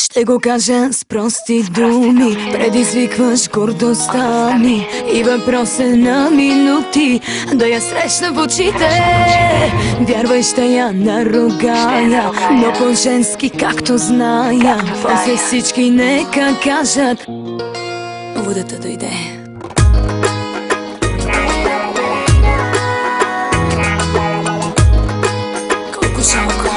Ще го кажа с прости думи, предизвикваш гордостта ми и въпрос е на минути да я срещна в очите. Вярвай, ще я наругая, но по-женски както зная. После всички нека кажат: водата дойде. Колко жалко.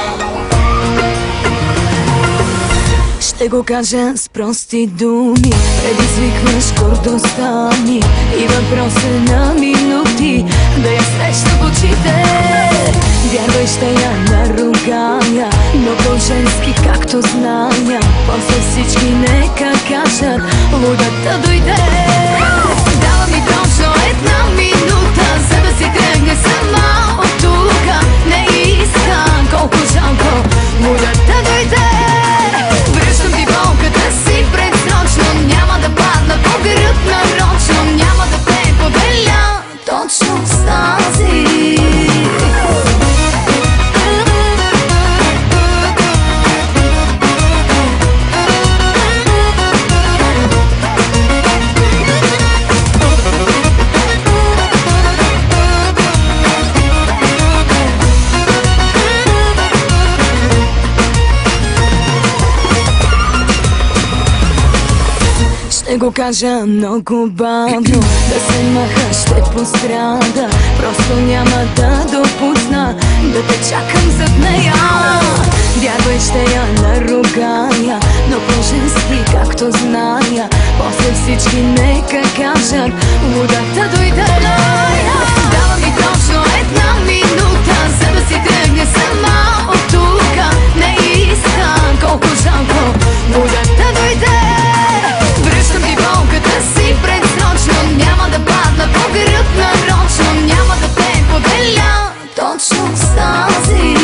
Ще го кажа с прости думи, предизвикваш гордостта ми и въпрос е на минути да я срещна в очите. Вярвай, ще я наругая, но по-женски както зная. После всички нека кажат: водата дойде. Дава ми точно една минута, за да си тръгне сама от тука. Не искам, колко жалко, водата дойде. Връщам ти болката си предсрочно, няма да падна по гръб нарочно, няма да те поделя точно с тази. Ще го кажа много бавно, да се маха, ще пострада. Просто няма да допусна да те чакам зад нея. Вярвай, ще я наругая, но по-женски както зная. После всички нека кажат: водата дойде. Дава ми точно една минута, за да си тръгне сама от тука. Не искам, колко жалко, водата дойде. Връщам ти болката си предсрочно, няма да падна по гръб нарочно, няма да те поделя точно с тази.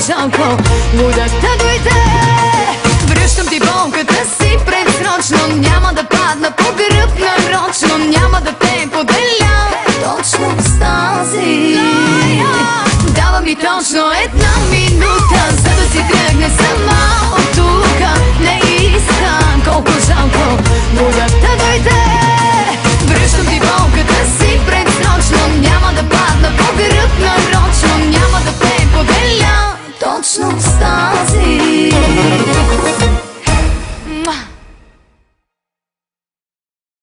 Жалко, водата дойде. Връщам ти болката си предсрочно, няма да падна по гръб нарочно, няма да те